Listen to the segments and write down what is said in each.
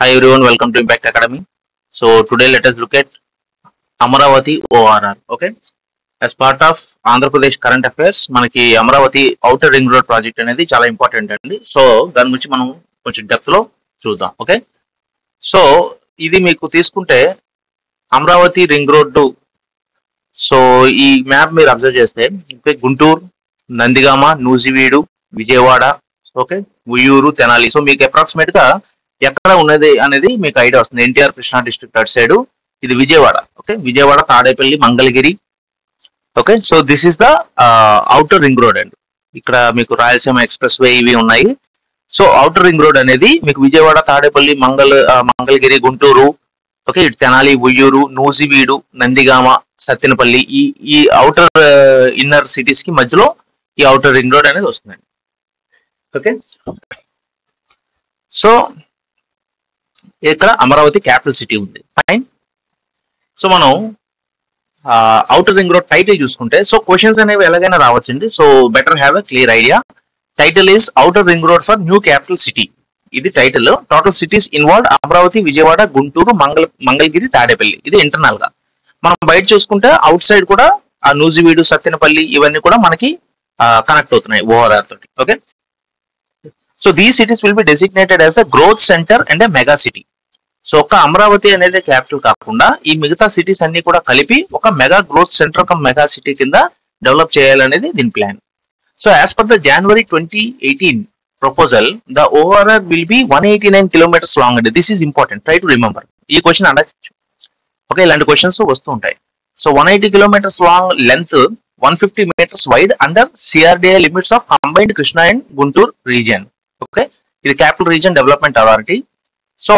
Hi everyone, welcome to Impact Academy. So today let us look at Amaravati ORR. Okay, as part of Andhra Pradesh current affairs, మనకి Amaravati outer ring road project అనేది చాలా important అండి. So దాని గురించి మనం కొంచెం depth లో చూద్దాం. ఓకే, సో ఇది మీకు తీసుకుంటే అమరావతి రింగ్ రోడ్డు. సో ఈ మ్యాప్ మీరు అబ్జర్వ్ చేస్తే గుంటూరు, నందిగామ, నూజివీడు, విజయవాడ, ఓకే, ఉయ్యూరు, తెనాలి. సో మీకు అప్రాక్సిమేట్ గా ఎక్కడ ఉన్నది అనేది మీకు ఐడియా వస్తుంది. ఎన్టీఆర్ కృష్ణా డిస్ట్రిక్ట్ అటు సైడ్, ఇది Vijayawada. Okay, Vijayawada, Tadepalli, Mangalagiri. Okay, so this is the outer ring road అండి. ఇక్కడ మీకు రాయలసీమ ఎక్స్ప్రెస్ వే ఇవి ఉన్నాయి. సో అవుటర్ రింగ్ రోడ్ అనేది మీకు విజయవాడ, తాడేపల్లి, మంగళగిరి, గుంటూరు, ఓకే, ఇటు తెనాలి, ఉయ్యూరు, నూజివీడు, నందిగామ, సత్తెనపల్లి, ఈ అవుటర్ ఇన్నర్ సిటీస్ కి మధ్యలో ఈ అవుటర్ రింగ్ రోడ్ అనేది వస్తుందండి. ఓకే, సో ఇక్కడ అమరావతి క్యాపిటల్ సిటీ ఉంది. ఫైన్. సో మనం అవుటర్ రింగ్ రోడ్ టైటిల్ చూసుకుంటే, సో క్వశ్చన్స్ అనేవి ఎలాగైనా రావచ్చండి. So better have a clear idea. Title is outer ring road for new capital city. ఇది title. Total cities involved Amaravati, Vijayawada, Guntur, Mangalagiri, Tadepalli. ఇది internal గా. మనం బయట చూసుకుంటే అవుట్ సైడ్ కూడా ఆ నూజివీడు, సత్తెనపల్లి ఇవన్నీ కూడా మనకి కనెక్ట్ అవుతున్నాయి ఓఆర్ఆర్ తోటి. Okay, so these cities will be designated as the growth centre and a mega city. So ఒక అమరావతి అనేది క్యాపిటల్ కాకుండా ఈ మిగతా సిటీస్ అన్ని కూడా కలిపి ఒక మెగా గ్రోత్ సెంటర్, ఒక మెగా సిటీ కింద డెవలప్ చేయాలనేది దీని plan. So as per the January 2018 proposal, the ORR will be 189 kilometres long అండి. This is important, try to remember. ఈ క్వశ్చన్ అడగచ్చు. ఓకే, ఇలాంటి క్వశ్చన్స్ వస్తూ ఉంటాయి. So 180 kilometres long length, 150 meters wide under CRDA limits of combined Krishna and Guntur region. Okay, ఇది capital region development authority. So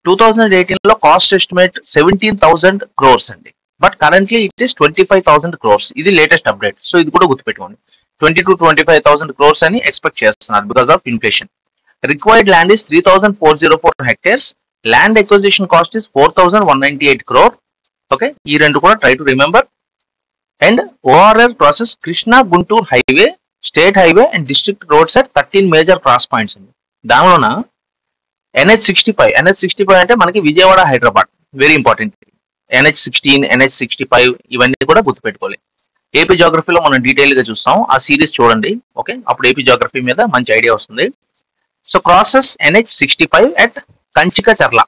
2018 లో cost estimate 17,000 crores అండి. But currently it is 25,000 crores. ఇది latest update. So ఇది కూడా గుర్తుపెట్టుకోండి. 20 to 25,000 crores అని expect చేస్తున్నారు because of inflation. Required land is 3,404 hectares. Land acquisition cost is 4,198 crore. Okay, ఈ రెండు కూడా try to remember. And ORR process Krishna Guntur highway, state highway and district roads at 13 major cross points అండి. దానిలోన NH65 అంటే మనకి Vijayawada, Hyderabad. Very important. NH16, NH65 ఇవన్నీ కూడా గుర్తుపెట్టుకోవాలి. AP జాగ్రఫీలో మనం డీటెయిల్ గా చూస్తాం. ఆ సిరీస్ చూడండి. ఓకే, అప్పుడు ఏపీ జాగ్రఫీ మీద మంచి ఐడియా వస్తుంది. So crosses NH65 at Kanchikacherla.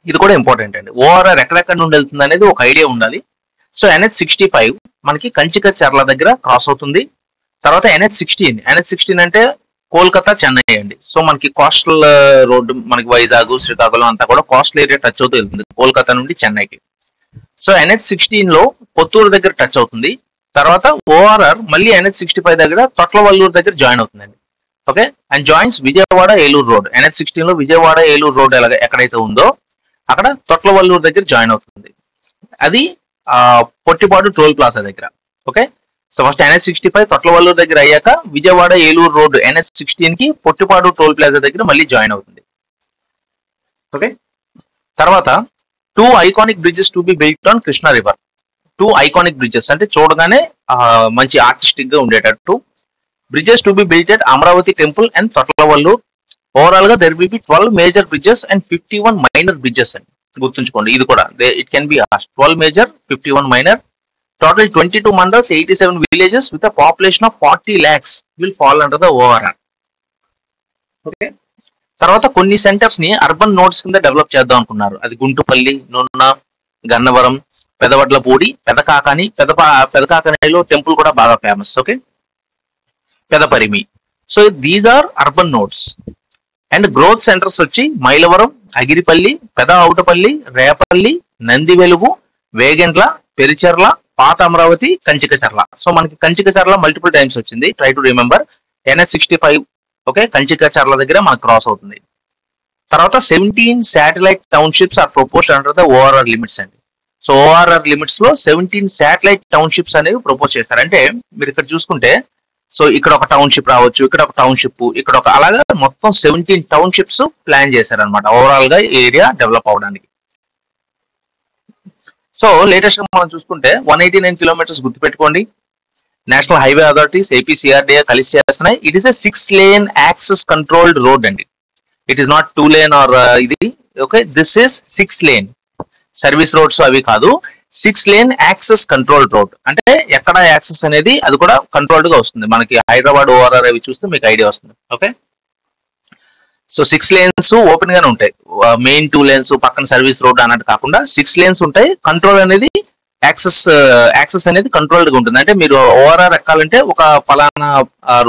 ఇది కూడా ఇంపార్టెంట్ అండి. ఓఆర్ఆర్ ఎక్కడెక్కడ నుండి వెళ్తుంది అనేది ఒక ఐడియా ఉండాలి. సో NH65 మనకి కంచికచర్ల దగ్గర క్రాస్ అవుతుంది. తర్వాత NH16 అంటే కోల్కతా, చెన్నై అండి. సో మనకి కోస్టల్ రోడ్డు, మనకి వైజాగ్, శ్రీకాకుళం అంతా కూడా కోస్టల్ ఏరియా టచ్ అవుతూ వెళ్తుంది కోల్కతా నుండి చెన్నైకి. సో NH16 లో కొత్తూరు దగ్గర టచ్ అవుతుంది. తర్వాత ఓఆర్ఆర్ మళ్ళీ NH65 దగ్గర తొట్లవల్లూరు దగ్గర జాయిన్ అవుతుందండి. Okay, and joins Vijayawada, Eluru road. NH16 లో విజయవాడ, ఏలూరు రోడ్ ఎక్కడైతే ఉందో అక్కడ తొట్లవల్లూరు దగ్గర జాయిన్ అవుతుంది. అది పొట్టిపాడు టోల్ ప్లాజా దగ్గర. ఓకే, సో ఫస్ట్ NH65 తొట్లవల్లూరు దగ్గర అయ్యాక విజయవాడ, ఏలూరు రోడ్ NH16 కి పొట్టిపాడు టోల్ ప్లాజా దగ్గర మళ్ళీ జాయిన్ అవుతుంది. ఓకే, తర్వాత 2 iconic bridges to be built on Krishna river. 2 iconic bridges అంటే చూడగానే మంచి ఆర్టిస్టిక్ గా ఉండేటట్టు bridges to be built at Amaravati temple and Thotlavalluru. Overall గా there will be 12 major bridges and 51 minor bridges అని గుర్తుంచుకోండి. ఇది కూడా it can be asked. 12 major, 51 minor. Total 22 mandals, 87 villages with a population of 40 lakhs will fall under the ORR. Okay, తర్వాత కొన్ని centres ని urban nodes కింద develop చేద్దాం అనుకున్నారు. అది గుంటుపల్లి, నున్న, గన్నవరం, పెదవడ్లపూడి, పెదకాకనిలో టెంపుల్ కూడా బాగా famous. Okay, Pedaparimi. So these are urban nodes. And growth centres వచ్చి మైలవరం, అగిరిపల్లి, పెద అవుటపల్లి, రేపల్లి, నందివెలుగు, వేగెండ్ల, పెరిచెర్ల, పాత అమరావతి, కంచికచర్ల. సో మనకి కంచికచర్ల మల్టిపుల్ టైమ్స్ వచ్చింది. Try to remember. NH65 okay, Kanchikacherla దగ్గర మనకు క్రాస్ అవుతుంది. తర్వాత 17 satellite townships are proposed under the ORR limits అండి. సో ఓఆర్ఆర్ లిమిట్స్ లో 17 శాటిలైట్ టౌన్షిప్స్ అనేవి ప్రపోజ్ చేస్తారు. అంటే మీరు ఇక్కడ చూసుకుంటే, సో ఇక్కడ ఒక టౌన్షిప్ రావచ్చు, ఇక్కడ ఒక టౌన్షిప్, ఇక్కడ ఒక, అలాగా మొత్తం 17 టౌన్షిప్స్ ప్లాన్ చేశారనమాట ఓవరాల్ గా ఏరియా డెవలప్ అవడానికి. సో లేటెస్ట్ గా మనం చూసుకుంటే 189 కిలోమీటర్స్ గుర్తుపెట్టుకోండి. National highway authorities, AP CRDA కలిసి చేస్తున్నాయి. It is a 6 lane access controlled road అండి. It is not 2 lane or ఇది okay, this is 6 lane. Service roads అవి కాదు, 6 లేన్ యాక్సెస్ కంట్రోల్డ్ రోడ్. అంటే ఎక్కడ యాక్సెస్ అనేది అది కూడా కంట్రోల్డ్ గా వస్తుంది. మనకి హైదరాబాద్ ఓఆర్ఆర్ అవి చూస్తే మీకు ఐడియా వస్తుంది. ఓకే, సో 6 లేన్స్ ఓపెన్ గానే ఉంటాయి. మెయిన్ 2 లేన్స్ పక్కన సర్వీస్ రోడ్ అన్నట్టు కాకుండా 6 లేన్స్ ఉంటాయి. కంట్రోల్ అనేది యాక్సెస్ అనేది కంట్రోల్డ్ గా ఉంటుంది. అంటే మీరు ఓఆర్ఆర్ ఎక్కాలంటే ఒక పలానా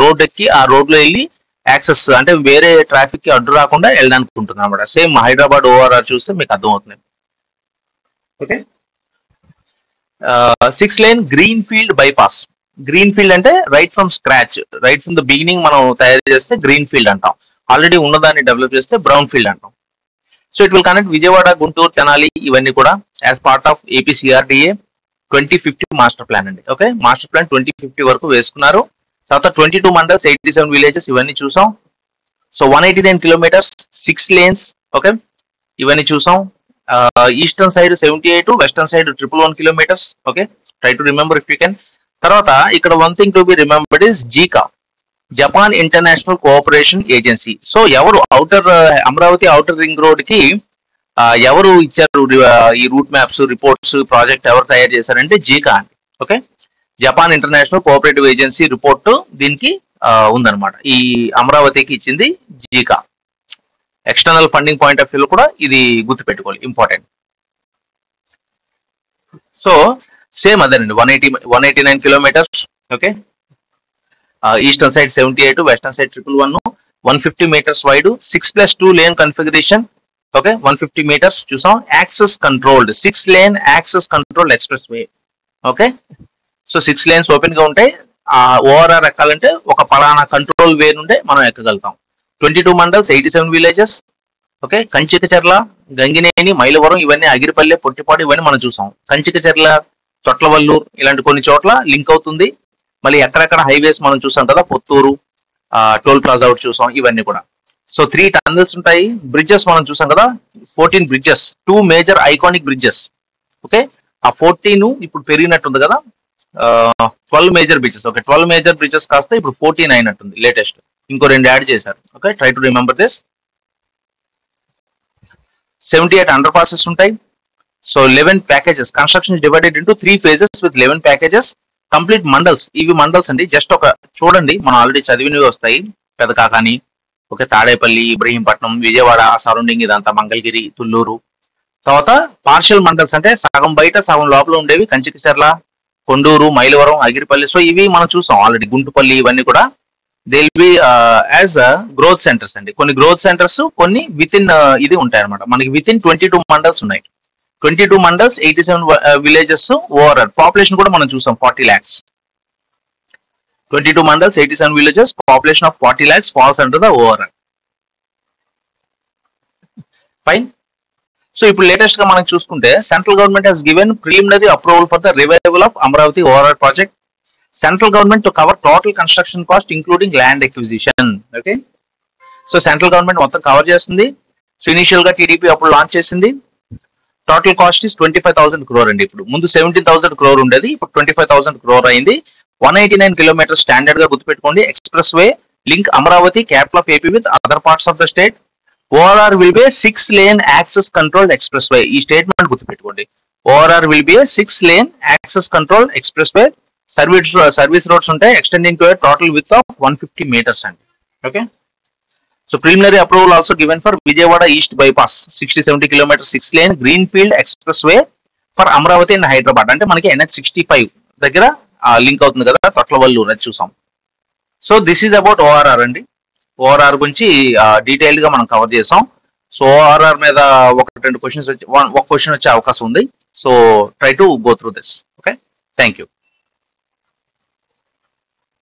రోడ్ ఎక్కి ఆ రోడ్ లో వెళ్ళి యాక్సెస్ అంటే వేరే ట్రాఫిక్ కి అడ్డు రాకుండా వెళ్ళడానికి ఉంటుంది అనమాట. సేమ్ హైదరాబాద్ ఓఆర్ఆర్ చూస్తే మీకు అర్థమవుతుంది. Okay, 6 lane green field bypass. Green field అంటే right from scratch, right from the beginning మనం తయారు చేస్తే గ్రీన్ ఫీల్డ్ అంటాం. ఆల్రెడీ ఉన్నదాన్ని డెవలప్ చేస్తే బ్రౌన్ ఫీల్డ్ అంటాం. So it will connect Vijayawada, Guntur, Tenali ఇవన్నీ కూడా as part of APCRDA 2050 master plan అండి. ఓకే, మాస్టర్ ప్లాన్ 2050 వరకు వేసుకున్నారు. తర్వాత 22 మండల్స్, 87 విలేజెస్ ఇవన్నీ చూసాం. So 189 kilometres, 6 lanes. ఓకే, ఇవన్నీ చూసాం. Eastern side 78, western side 111 kilometres. Okay, try to remember if you can. తర్వాత ఇక్కడ one thing to be remembered is జీకా, Japan international cooperation agency. So ఎవరు అమరావతి ఔటర్ రింగ్ రోడ్ కి ఎవరు ఇచ్చారు ఈ రూట్ మ్యాప్స్, రిపోర్ట్స్, ప్రాజెక్ట్ ఎవరు తయారు చేశారంటే జీకా అండి. Okay, Japan international cooperative agency report దీనికి ఉందన్నమాట. ఈ అమరావతికి ఇచ్చింది JICA. External funding point of view కూడా ఇది గుర్తుపెట్టుకోవాలి, ఇంపార్టెంట్. సో సేమ్ అదేనండి, 189 kilometres. Okay, eastern side 78, western side 111, 150 metres wide, 6+2 lane configuration. Okay, 150 metres చూసాం. Access controlled 6 lane access controlled express way. Okay, so 6 lanes open గా ఉంటాయి. ORR ఎక్కాలంటే ఒక పలానా కంట్రోల్ వే నుండే మనం ఎక్కగలుగుతాం. 22 mandals, 87 villages. Okay, Kanchikacherla, Gangineni, Mylavaram ఇవన్నీ, అగిరిపల్లె, పొట్టిపాడు ఇవన్నీ మనం చూసాం. కంచికచర్ల, తొట్లవల్లూరు ఇలాంటి కొన్ని చోట్ల లింక్ అవుతుంది. మళ్ళీ ఎక్కడెక్కడ హైవేస్ మనం చూసాం కదా, పొత్తూరు, టోల్ ప్లాజా అవుట్ చూసాం, ఇవన్నీ కూడా. సో 3 టన్నల్స్ ఉంటాయి. బ్రిడ్జెస్ మనం చూసాం కదా, 14 bridges, 2 major iconic bridges. Okay, ఆ 14 ఇప్పుడు పెరిగినట్టుంది కదా, 12 major bridges. Okay, 12 major bridges కాస్త ఇప్పుడు 14 అయినట్టుంది లేటెస్ట్. ఇంకో 2 యాడ్ చేశారు. Okay, try to remember this. 78 underpasses ఉంటాయి. So 11 packages. Construction divided into 3 phases with 11 packages. Complete mandals. ఇవి మండల్స్ అండి, జస్ట్ ఒక చూడండి, మనం ఆల్రెడీ చదివినవి వస్తాయి. పెదకాకాని, ఓకే, తాడేపల్లి, ఇబ్రహీంపట్నం, విజయవాడ సరౌండింగ్ ఇదంతా, మంగళగిరి, తుళ్ళూరు. తర్వాత పార్షియల్ మండల్స్ అంటే సగం బయట సగం లోపల ఉండేవి, కంచికచర్ల, కొండూరు, మైలవరం, అగిరిపల్లి. సో ఇవి మనం చూసాం ఆల్రెడీ. గుంటుపల్లి ఇవన్నీ కూడా they will be as growth centres అండి. కొన్ని గ్రోత్ సెంటర్స్, కొన్ని విత్ ఇన్ ఇది ఉంటాయి అనమాట. మనకి విత్ ఇన్ 22 మండల్స్ ఉన్నాయి. 22 మండల్స్, 87 విలేజెస్. ఓవరాల్ పాపులేషన్ కూడా మనం చూసాం 40 lakhs. 22 mandals, 87 villages, population of 40 lakhs falls under the ORR. Fine. So ఇప్పుడు లేటెస్ట్ గా మనం చూసుకుంటే, central government has given preliminary approval for the revival of Amravati ORR project. Central government to cover total construction cost including land acquisition. Okay. So central government మొత్తం cover చేస్తుంది. So initial గా TDP అప్పుడు launch చేసింది. Total cost is 25,000 crore అండి. ఇప్పుడు ముందు 17,000 crore ఉండేది, ఇప్పుడు 25,000 crore అయింది. 189 కిలోమీటర్స్ స్టాండర్డ్ గా గుర్తుపెట్టుకోండి. Express way link Amaravati, capital of AP with other parts of the state. ORR will be 6 lane access controlled express way. ఈ స్టేట్మెంట్ గుర్తుపెట్టుకోండి. ORR will be 6 lane access controlled express way. Service roads ఉంటాయి, extending to a total width of 150 meters అండి. Okay, so preliminary approval also given for Vijayawada east bypass 60-70 kilometers 6 lane greenfield express way for Amaravati and Hyderabad. అంటే మనకి NH65 దగ్గర link అవుతుంది కదా, తొట్లవల్లూరు అది చూసాం. So this is about ORR అండి. ఓఆర్ఆర్ గురించి డీటెయిల్ గా మనం కవర్ చేసాం. సో ఓఆర్ఆర్ మీద 1-2 క్వశ్చన్స్ ఒక క్వశ్చన్ వచ్చే అవకాశం ఉంది. So try to go through this. Okay, thank you.